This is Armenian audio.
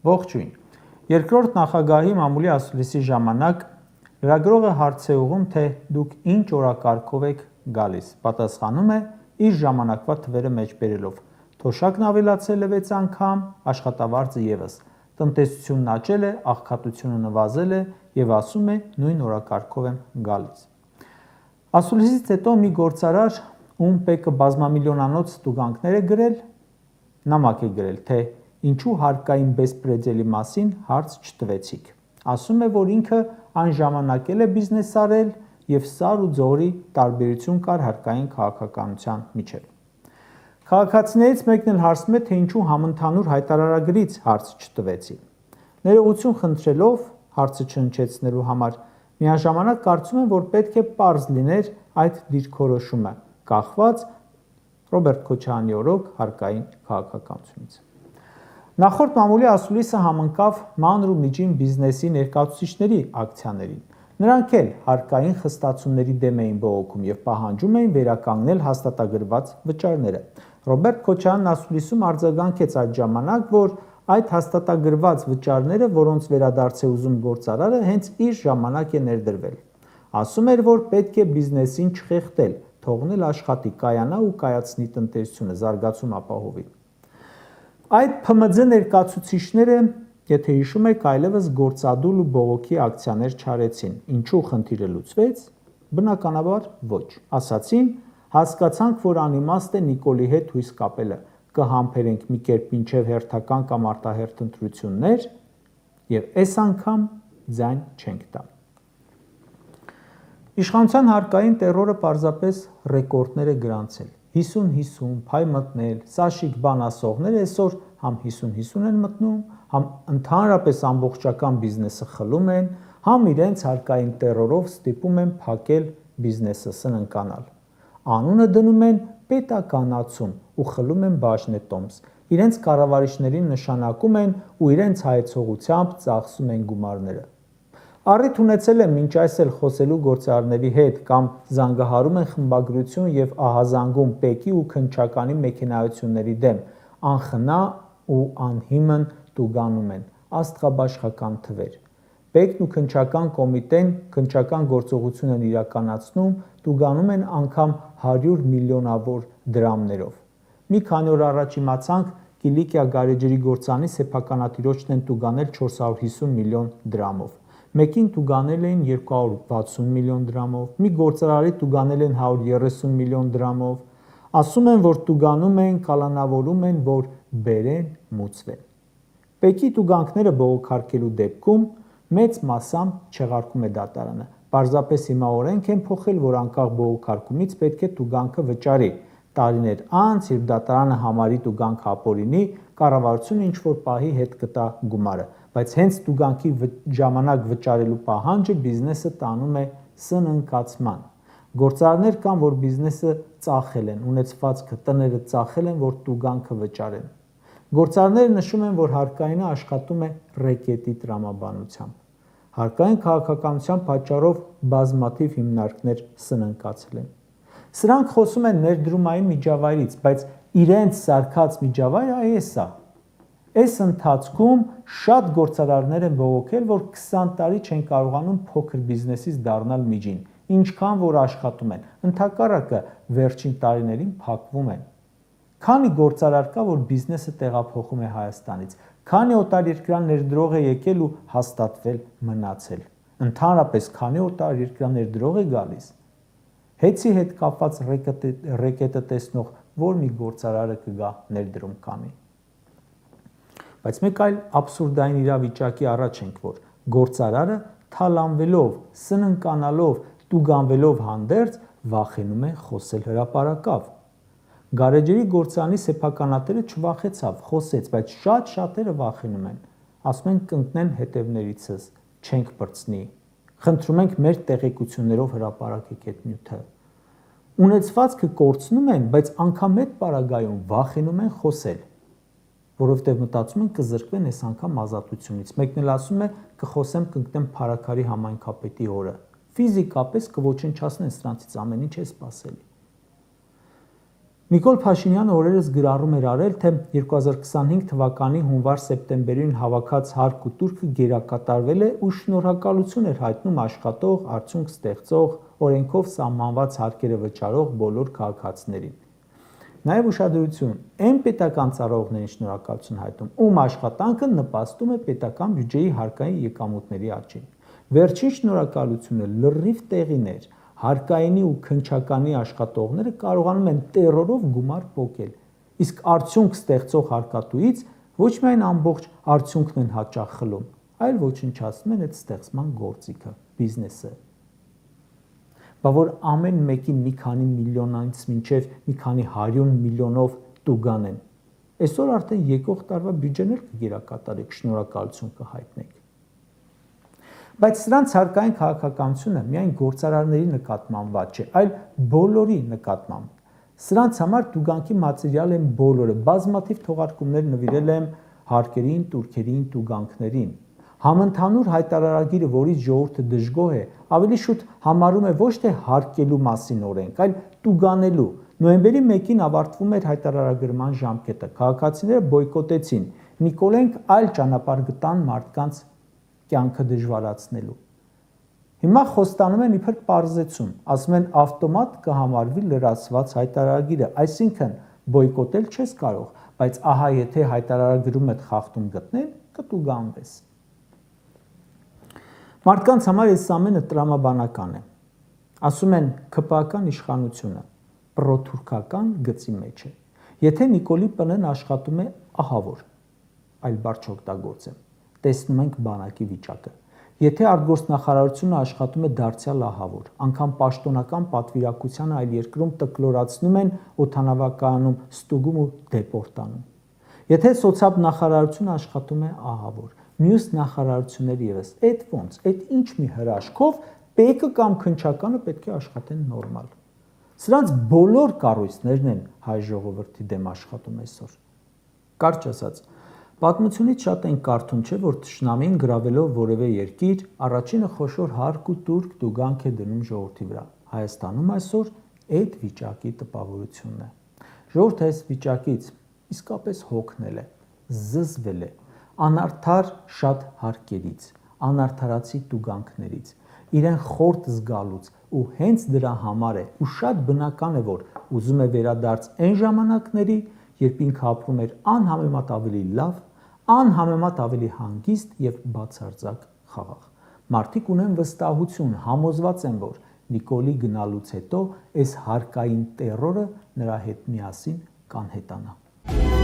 Ողջույն։ Երկրորդ նախագահի մամուլի ասուլիսի ժամանակ լրագրողը հարց է ուղղում, թե դուք ինչ օրակարգով եք գալիս։ Պատասխանում է իր ժամանակվա թվերը մեջբերելով. թոշակն ավելացել է 6 անգամ, աշխատավարձը ևս, տնտեսությունն աճել է, աղքատությունը նվազել է եւ ասում է նույն օրակարգով եմ գալիս։ Ասուլիսից հետո մի գործարար, ում ՊԿ բազմամիլիոնանոց տուգանքներ է գրել, նամակ է գրել, թե ինչու հարկային բեսպրեդելի մասին հարց չտվեցիք։ Ասում է, որ ինքը այն ժամանակ էլ է բիզնես արել եւ սար ու ձողերի տարբերություն կար հարկային քաղաքականության միջեւ։ Քաղաքացիներից մեկն էլ հարցնում է, թե ինչու համընդհանուր հայտարարագրից հարց չտվեցի։ Ներողություն խնդրելով հարցը չհնչեցնելու համար միաժամանակ կարծում եմ, որ պետք է պարզ լիներ այդ դիրքորոշումը, կախված Ռոբերտ Քոչարյանի օրոք հարկային քաղաքականությունից։ Նախորդ մամուլի ասուլիսը համընկավ մանր ու միջին բիզնեսի ներկայացուցիչների ակցիաներին։ Նրանք էլ հարկային խստացումների դեմ էին բողոքում եւ պահանջում էին վերականգնել հաստատագրված վճարները։ Ռոբերտ Քոչարյանն ասուլիսում արձագանքեց այդ ժամանակ, որ այդ հաստատագրված վճարները, որոնց վերադարձ է ուզում գործարարը, հենց իր ժամանակ է ներդրվել։ Ասում էր, որ պետք է բիզնեսին չխեղդել, թողնել աշխատի, կայանա ու կայացնի տնտեսությունը, զարգացում ապահովի։ Այդ ՓՄՁ ներկայացուցիչները, եթե հիշում եք, այլևս գործադուլ ու բողոքի ակցիաներ չարեցին։ Ինչու խնդիրը լուծվեց։ Բնականաբար ոչ։ Ասացին, հասկացանք, որ անիմաստ է Նիկոլի հետ հույս կապելը, կհամբերենք մի կերպ մինչև հերթական կամ արտահերթ ընտրություններ եւ այս անգամ ձայն չենք տա։ Իշխանության հարկային տերորը պարզապես ռեկորդներ է գրանցել։ 50-50, փայ մտնել, սաշիկ բան ասողները այսօր համ 50-50 են մտնում, համ ընդհանրապես ամբողջական բիզնեսը խլում են, համ իրենց հարկային տերորով ստիպում են փակել բիզնեսը, սննկանալ։ Անունը դնում են պետականացում ու խլում են բաժնետոմս։ Իրենց կառավարիչներին նշանակում են ու իրենց հայեցողությամբ ծախսում են գումարները։ Առիթ ունեցել եմ մինչ այս էլ խոսելու գործարարների հետ կամ զանգահարում են խմբագրություն եւ ահազանգում ՊԵԿ-ի ու քննչականի մեքենայությունների դեմ, անխնա ու անհիմն տուգանում են, աստղաբաշխական թվեր։ ՊԵԿ-ն ու քննչական կոմիտեն քննչական գործողություն են իրականացնում, տուգանում են անգամ 100 միլիոնավոր դրամներով։ Մի քանի օր առաջ իմացանք, Կիլիկիա գարեջրի գործանի սեփականատիրոջն են տուգանել 450 միլիոն դրամով։ Մեկին տուգանել էին 260 միլիոն դրամով, մի գործարարի տուգանել են 130 միլիոն դրամով։ Ասում են, որ տուգանում են, կալանավորում են, որ բերեն, մուծվեն։ ՊԵԿ-ի տուգանքները բողոքարկելու դեպքում մեծ մասամբ չեղարկում է դատարանը։ Պարզապես հիմա օրենք են փոխել, որ անկախ բողոքարկումից պետք է տուգանքը վճարի։ Տարիներ անց, երբ դատարանը համարի տուգանքը ապօրինի, կառավարությունը ինչ-որ պահի հետ կտա գումարը, բայց հենց տուգանքի ժամանակ վճարելու պահանջը բիզնեսը տանում է սննկացման։ Գործարարներ կան, որ բիզնեսը ծախել են, ունեցվածքը, տները ծախել են, որ տուգանքը վճարեն։ Գործարարները նշում են, որ հարկայինը աշխատում է ռեկետի տրամաբանությամբ։ Հարկային քաղաքականության պատճառով բազմաթիվ հիմնարկներ սննկացել են։ Սրանք խոսում են ներդրումային միջավայրից, բայց իրենց սարքած միջավայրը այս է։ Այս ընթացքում շատ գործարարներ են բողոքել, որ 20 տարի չեն կարողանում փոքր բիզնեսից դառնալ միջին, ինչքան որ աշխատում են, ընդհակառակը վերջին տարիներին փակվում են։ Քանի գործարար կա, որ բիզնեսը տեղափոխում է Հայաստանից, քանի օտարերկրյա ներդրող է եկել ու հաստատվել, մնացել։ Ընդհանրապես քանի օտարերկրյա ներդրող է գալիս։ Հեծի հետ կապված ռեկետը տեսնող որ մի գործարարը կգա ներդրում կանի։ Բայց մեկ այլ աբսուրդային իրավիճակի առաջ ենք, որ գործարարը թալանվելով, սննկանալով, տուգանվելով հանդերձ վախենում է խոսել հրապարակավ։ Գարեջրի գործարանի սեփականատերը չվախեցավ, խոսեց, բայց շատերը վախենում են, ասում են կընկնեն հետևներիցս, չենք բրցնի, խնդրում ենք մեր տեղեկություններով հրապարակեք այդ նյութը։ Ունեցվածքը կորցնում են, բայց անգամ այդ պարագայում վախենում են խոսել, որովհետև մտածում են կզրկվեն այս անգամ ազատությունից։ Մեկն էլ ասում է կխոսեմ կընկնեմ Փարաքարի համայնքապետի օրը։ Ֆիզիկապես կոչնչացնեն սրանցից ամեն ինչ է սպասելի։ Նիկոլ Փաշինյանը օրերս գրառում էր արել, թե 2025 թվականի հունվար-սեպտեմբերին հավաքած հարկ ու տուրքը գերակատարվել է ու շնորհակալություն էր հայտնում աշխատող, արդյունք ստեղծող, օրենքով սահմանված հարկերը վճարող բոլոր քաղաքացիներին։ Նաև ուշադրություն, այն պետական ծառայողներին շնորհակալություն հայտնում, ում աշխատանքը նպաստում է պետական բյուջեի հարկային եկամուտների աճին։ Վերջին շնորհակալությունը լրիվ տեղին էր։ Հարկայինի ու քննչականի աշխատողները կարողանում են տերորով գումար պոկել, իսկ արդյունք ստեղծող հարկատուից ոչ միայն ամբողջ արդյունքն են հաճախ խլում, այլ ոչնչացնում են այդ ստեղծման գործիքը, բիզնեսը։ Բա որ ամեն մեկին մի քանի միլիոնից մինչև մի քանի 100 միլիոնով տուգան են։ Այսօր արդեն եկող տարվա բյուջեն էլ կգերակատարեք, շնորհակալություն կհայտնեք։ Բայց սրանց հարկային քաղաքականությունը միայն գործարարների նկատմամբ վատ չէ, այլ բոլորի նկատմամբ։ Սրանց համար տուգանքի մատերիալ են բոլորը, բազմաթիվ թողարկումներ նվիրել եմ հարկերին, տուրքերին, տուգանքներին։ Համընդհանուր հայտարարագիրը, որից ժողովուրդը դժգոհ է, ավելի շուտ համարում է ոչ թե հարկելու մասին օրենք, այլ տուգանելու։ Նոյեմբերի 1-ին ավարտվում էր հայտարարագրման ժամկետը։ Քաղաքացիները բոյկոտեցին։ Նիկոլենք այլ ճանապարհ գտան մարդկանց կյանքը դժվարացնելու։ Հիմա խոստանում են իբր պարզեցում, ասում են ավտոմատ կհամարվի լրացված հայտարարագիրը, այսինքն բոյկոտել չես կարող, բայց ահա եթե հայտարարագրում ես խախտում գտնել, կտուգանվես։ Մարդկանց համար այս ամենը տրամաբանական է։ Ասում են ՔՊԱ-ական իշխանությունը պրոթուրքական գծի մեջ է։ Եթե Նիկոլի ՊՆ-ն աշխատում է ահավոր, այլ բառ չօգտագործեմ, տեսնում ենք բանակի վիճակը։ Եթե արտգործնախարարությունը աշխատում է դարձյալ ահավոր, անգամ պաշտոնական պատվիրակությանը այլ երկրում տկլորացնում են օդանավակայանում, ստուգում ու դեպորտանում։ Եթե սոցիալ-նախարարությունը աշխատում է ահավոր, մյուս նախարարությունները ևս, այդ ոնց, այդ ինչ մի հրաշքով ՊԵԿ-ը կամ քննչականը պետք է աշխատեն նորմալ։ Սրանց բոլոր կառույցներն են հայ ժողովրդի դեմ աշխատում այսօր։ Կարճ ասած, պատմությունից շատ են կարդում, չէ, որ թշնամին գրավելով որևէ երկիր, առաջինը խոշոր հարկ ու տուրք տուգանք է դնում ժողովրդի վրա։ Հայաստանում այսօր այդ վիճակի տպավորությունն է։ Ժողովուրդը այս վիճակից իսկապես հոգնել է, զզվել է, անարդար շատ հարկերից, անարդարացի տուգանքներից, իրեն խորտ զգալուց ու հենց դրա համար է ու շատ բնական է, որ ուզում է վերադարձ այն ժամանակների, երբ ինքը ապրում էր անհամեմատ ավելի լավ, անհամեմատ ավելի հանգիստ եւ բացարձակ խաղաղ։ Մարդիկ ունեն վստահություն, համոզված են, որ Նիկոլի գնալուց հետո այս հարկային տերորը նրա հետ միասին կանհետանա։